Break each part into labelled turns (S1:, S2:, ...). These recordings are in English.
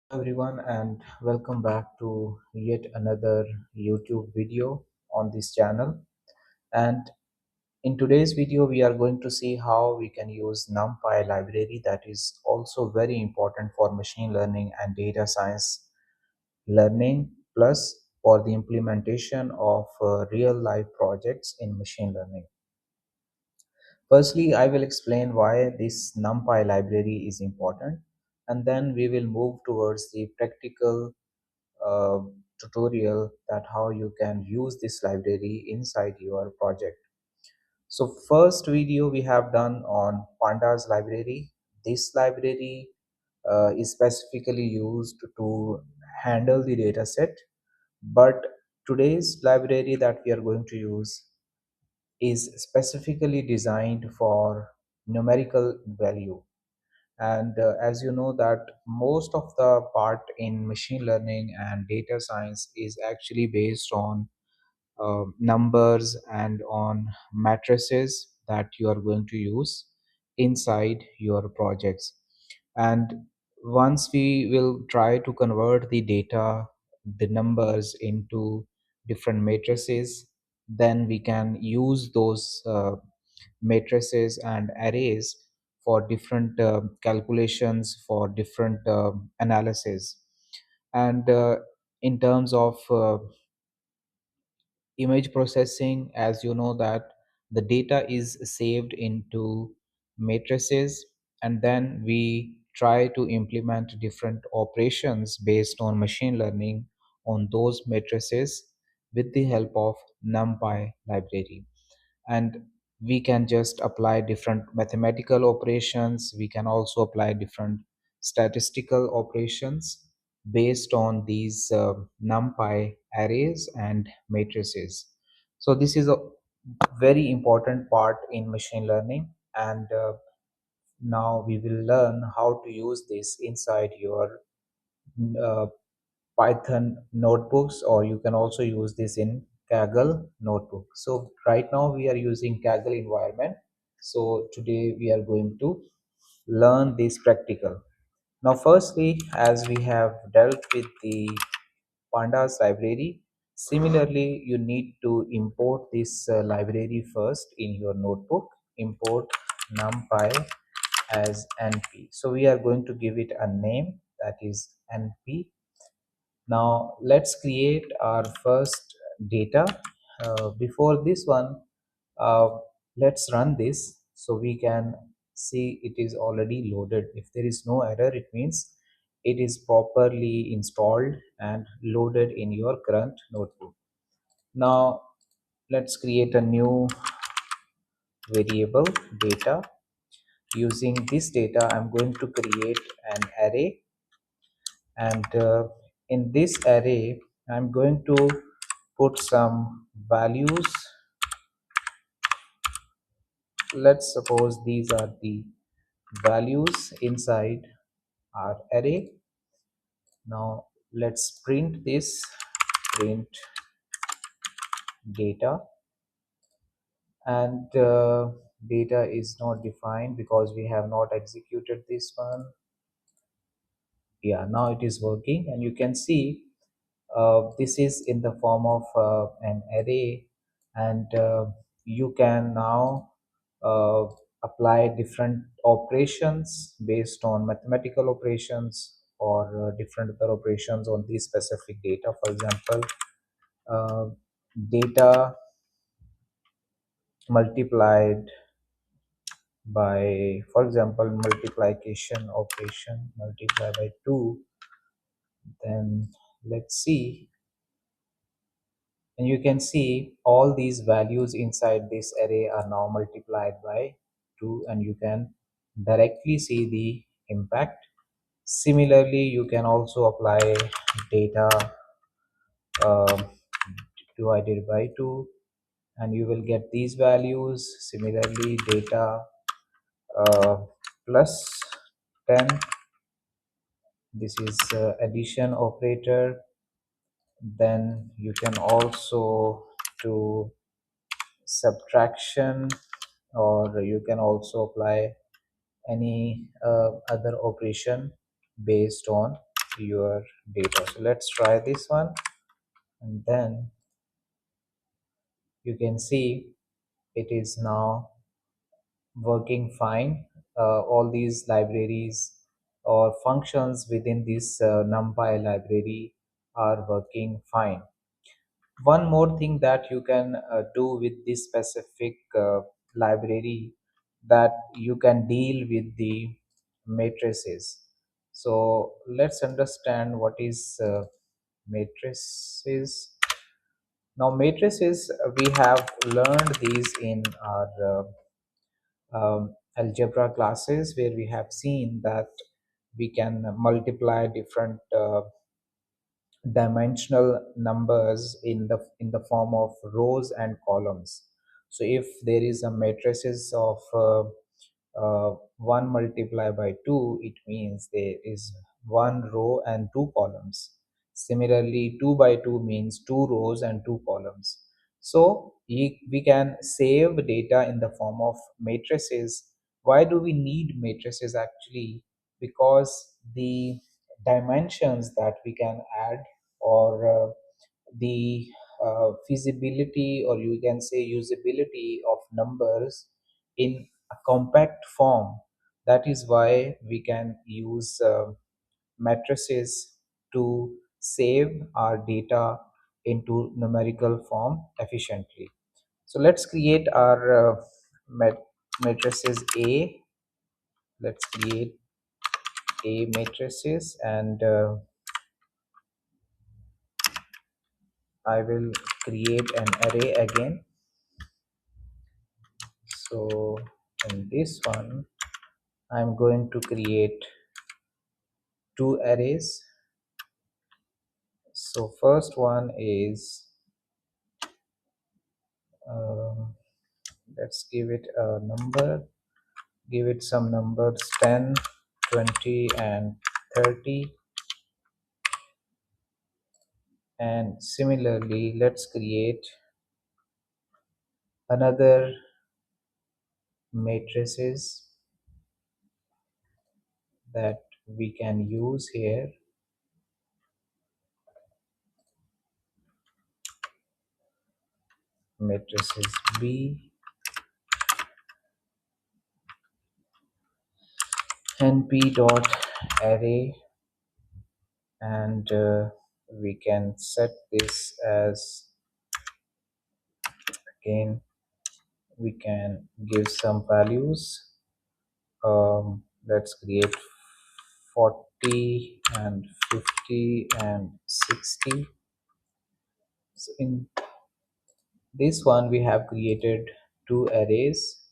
S1: Hello everyone and welcome back to yet another YouTube video on this channel. And in today's video we are going to see how we can use NumPy library that is also very important for machine learning and data science learning, plus for the implementation of real life projects in machine learning. Firstly, I will explain why this NumPy library is important, and then we will move towards the practical uh, tutorial that how you can use this library inside your project. So first video we have done on pandas library. This library is specifically used to handle the data set, but today's library that we are going to use is specifically designed for numerical value. And as you know that most of the part in machine learning and data science is actually based on numbers and on matrices that you are going to use inside your projects. And once we will try to convert the data, the numbers into different matrices, then we can use those matrices and arrays for different calculations, for different analysis. And in terms of image processing, as you know that the data is saved into matrices, and then we try to implement different operations based on machine learning on those matrices with the help of NumPy library. And we can just apply different mathematical operations, we can also apply different statistical operations based on these NumPy arrays and matrices. So this is a very important part in machine learning, and now we will learn how to use this inside your uh, Python notebooks, or you can also use this in Kaggle notebook. So right now we are using Kaggle environment. So today we are going to learn this practical. Now firstly, as we have dealt with the pandas library, similarly you need to import this library first in your notebook. Import numpy as np. So we are going to give it a name, that is np. Now let's create our first data. Before this one, uh, let's run this so we can see it is already loaded. If there is no error, it means it is properly installed and loaded in your current notebook. Now let's create a new variable data. Using this data, I'm going to create an array, and in this array I'm going to put some values. Let's suppose these are the values inside our array. Now let's print this, print data. And data is not defined because we have not executed this one. Yeah, now it is working, and you can see this is in the form of an array. And you can now uh, apply different operations based on mathematical operations, or different other operations on this specific data. For example, uh, data multiplied by, for example, multiplication operation, multiply by 2. Then let's see, and you can see all these values inside this array are now multiplied by 2, and you can directly see the impact. Similarly, you can also apply data um, divided by 2, and you will get these values. Similarly, data uh, plus 10, this is addition operator. Then you can also do subtraction, or you can also apply any other operation based on your data. So let's try this one, and then you can see it is now working fine. All these libraries or functions within this NumPy library are working fine. One more thing that you can do with this specific library, that you can deal with the matrices. So let's understand what is matrices. Now matrices, we have learned these in our algebra classes, where we have seen that we can multiply different dimensional numbers in the form of rows and columns. So if there is a matrices of 1 multiplied by 2, it means there is 1 row and 2 columns. Similarly, 2 by 2 means 2 rows and 2 columns. So we can save data in the form of matrices. Why do we need matrices actually? Because the dimensions that we can add, or the feasibility, or you can say usability of numbers in a compact form, that is why we can use matrices to save our data into numerical form efficiently. So let's create our matrices A. Let's create A matrices, and I will create an array again. So in this one, I'm going to create two arrays. So first one is, um, let's give it a number, give it some numbers 10, 20 and 30. And similarly, let's create another matrices that we can use here. Matrices B, np dot array, and we can set this as, again, we can give some values. Let's create 40 and 50 and 60. So in this one, we have created two arrays.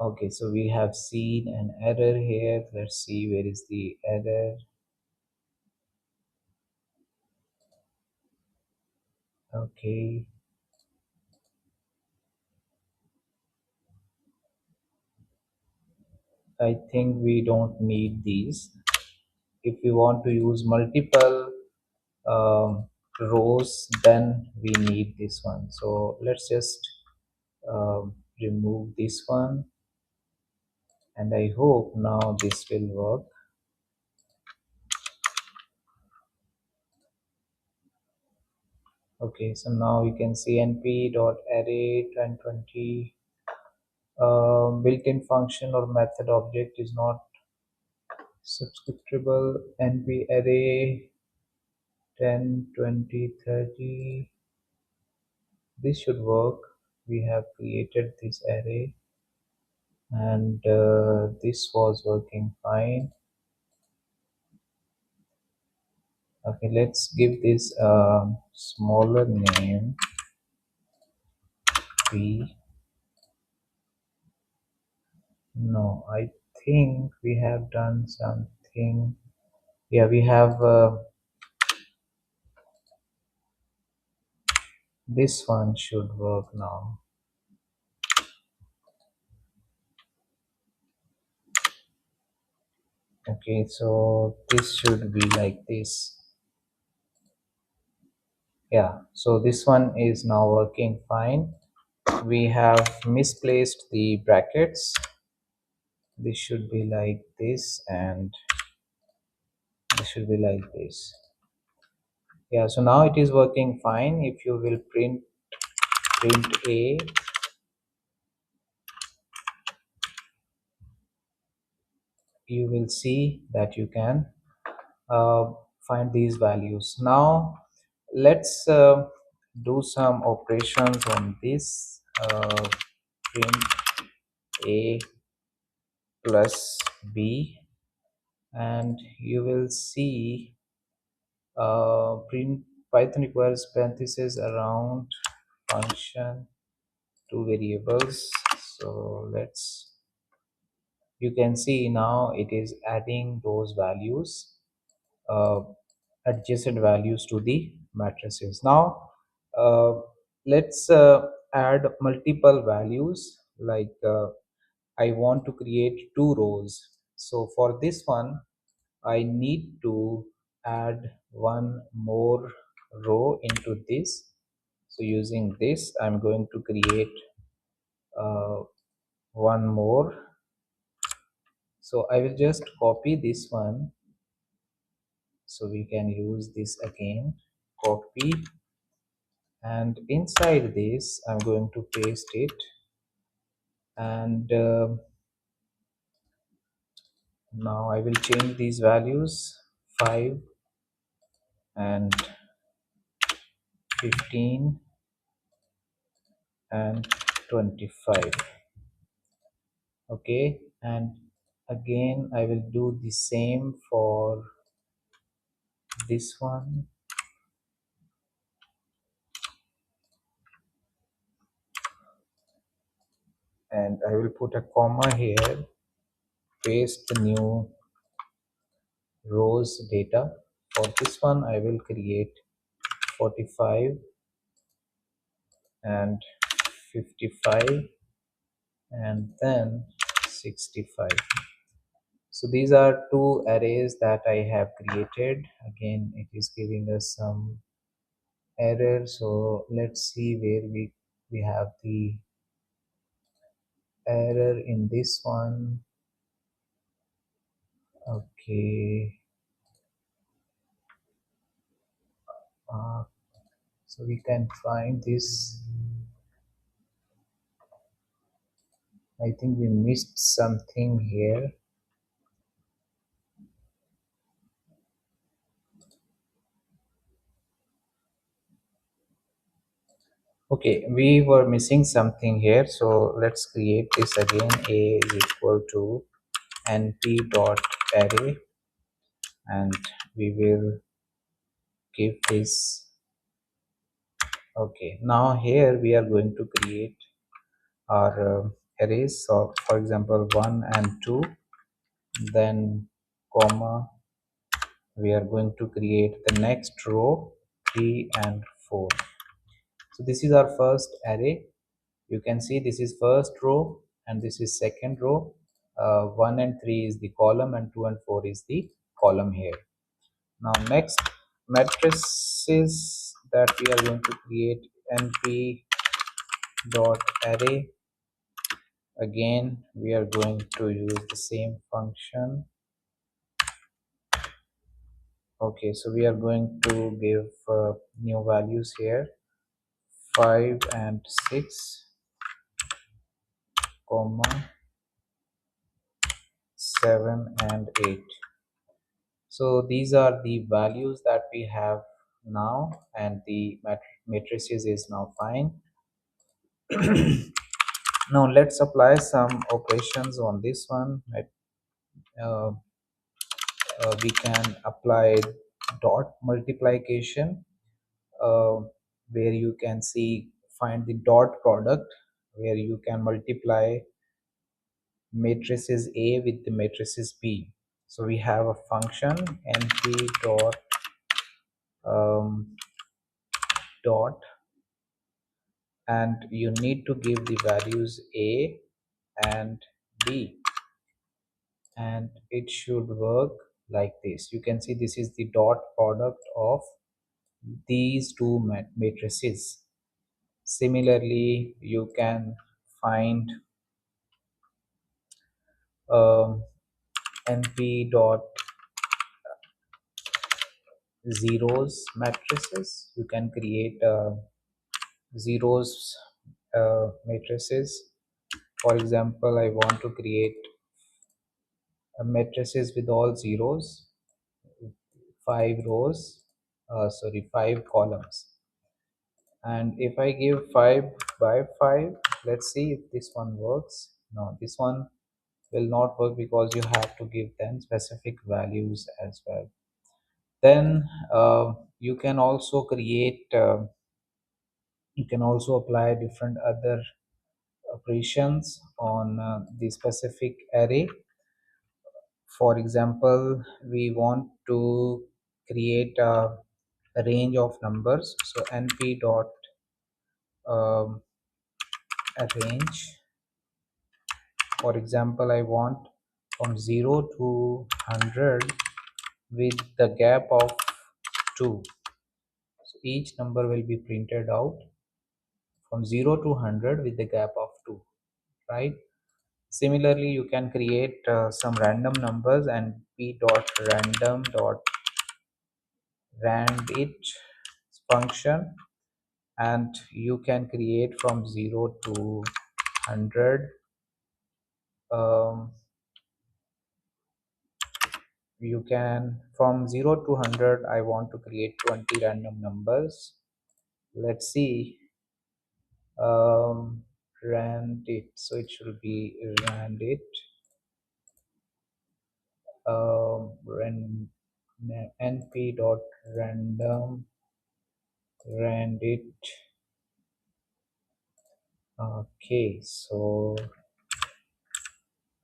S1: Okay, so we have seen an error here. Let's see, where is the error? Okay, I think we don't need these. If we want to use multiple rows, then we need this one. So let's just remove this one, and I hope now this will work. Okay, so now you can see np dot array 1020 built-in function or method object is not subscriptable. Np array 10 20 30, this should work. We have created this array, and this was working fine. Okay, let's give this a smaller name, b. No, I think we have done something. Yeah, we have this one should work now. Okay, so this should be like this. Yeah, so this one is now working fine. We have misplaced the brackets. this should be like this, and this should be like this. Yeah, so now it is working fine. If you will print a, you will see that you can uh, find these values. Now let's do some operations on this. Print a plus b, and you will see print Python requires parentheses around function two variables. So let's, you can see now it is adding those values, uh, adjacent values to the matrices. Now let's add multiple values, like I want to create two rows. So for this one I need to add one more row into this. So using this I'm going to create uh, one more. So I will just copy this one, so we can use this again. Copy, and inside this I'm going to paste it, and now I will change these values, 5 and 15 and 25. Okay, and again I will do the same for this one, and I will put a comma here, paste the new rows data. For this one I will create 45 and 55 and then 65. So these are two arrays that I have created. Again it is giving us some error, so let's see where we have the error in this one. Okay, uh, so we can find this. I think we missed something here. Okay, we were missing something here, so let's create this again. A is equal to np dot array, and we will give this. Okay, now here we are going to create our arrays. So for example 1 and 2, then comma, we are going to create the next row 3 and 4. So this is our first array. You can see this is first row and this is second row. 1 and 3 is the column, and 2 and 4 is the column here. Now next matrices that we are going to create, np dot array. Again we are going to use the same function. Okay, so we are going to give new values here, 5 and 6, comma, 7 and 8. So these are the values that we have now, and the matrices is now fine. Now let's apply some operations on this one. uh, we can apply dot multiplication, uh, where you can see, find the dot product, where you can multiply matrices A with the matrices B. So we have a function np dot dot, and you need to give the values A and B, and it should work like this. You can see this is the dot product of these two matrices. Similarly, you can find um, np dot zeros matrices. You can create zeros matrices. For example, I want to create a matrices with all zeros, 5 rows, sorry, 5 columns. And if I give 5 by 5, let's see if this one works. No, this one will not work because you have to give them specific values as well. Then you can also create you can also apply different other operations on the specific array. For example, we want to create a range of numbers, so np dot um, range. For example, I want from 0 to 100 with the gap of 2. So each number will be printed out from 0 to 100 with the gap of 2, right? Similarly, you can create some random numbers and p dot random dot rand it function, and you can create from 0 to 100. You can from 0 to 100 I want to create 20 random numbers. Let's see. Rand it, so it should be rand it, rand np dot random rand it. Okay, so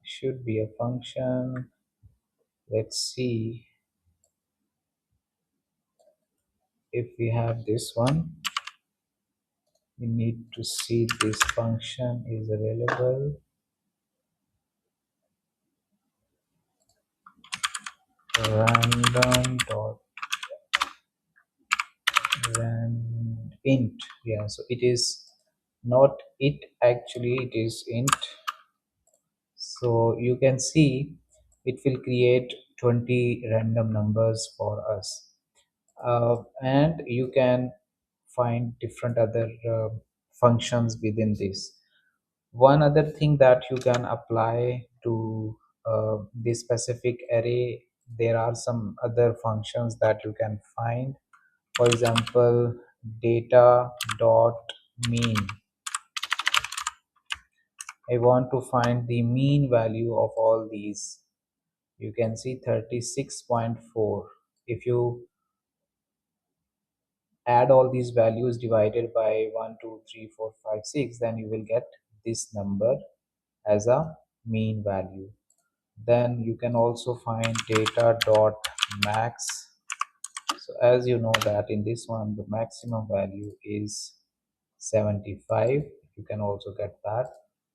S1: should be a function. Let's see if we have this one. We need to see this function is available. Random dot rand int. Yeah, so it is not it, actually it is int. So you can see it will create 20 random numbers for us, and you can find different other functions within this. One other thing that you can apply to this specific array, there are some other functions that you can find. For example, data dot mean. I want to find the mean value of all these. You can see 36.4. If you add all these values divided by 1, 2, 3, 4, 5, 6, then you will get this number as a mean value. Then you can also find data dot max. So as you know that in this one the maximum value is 75. You can also get that.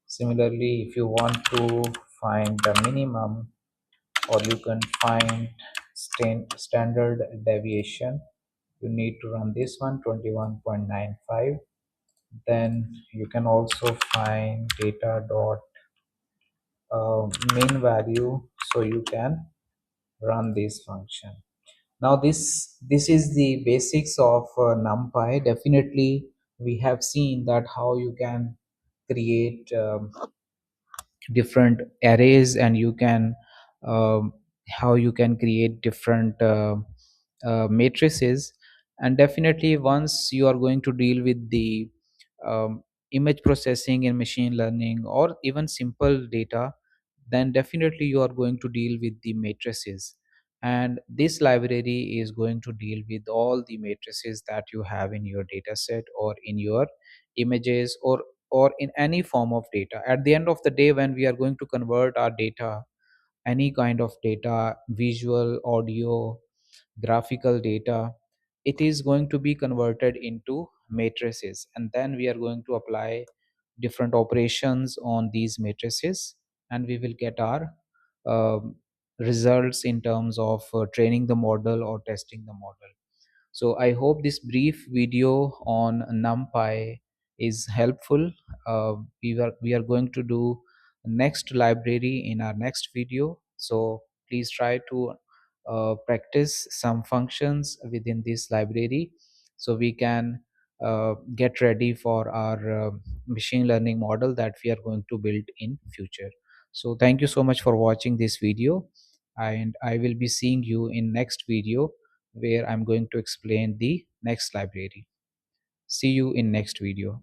S1: Similarly, if you want to find the minimum, or you can find standard deviation, you need to run this one 21.95. Then you can also find data dot mean value, so you can run this function. Now this is the basics of NumPy. Definitely we have seen that how you can create different arrays, and you can how you can create different matrices. And definitely once you are going to deal with the image processing in machine learning or even simple data, then definitely you are going to deal with the matrices, and this library is going to deal with all the matrices that you have in your data set or in your images, or in any form of data. At the end of the day, when we are going to convert our data, any kind of data, visual, audio, graphical data, it is going to be converted into matrices, and then we are going to apply different operations on these matrices, and we will get our um results in terms of training the model or testing the model. So I hope this brief video on NumPy is helpful. We are going to do next library in our next video. So please try to practice some functions within this library so we can get ready for our machine learning model that we are going to build in future. So thank you so much for watching this video, and I will be seeing you in next video where I'm going to explain the next library. See you in next video.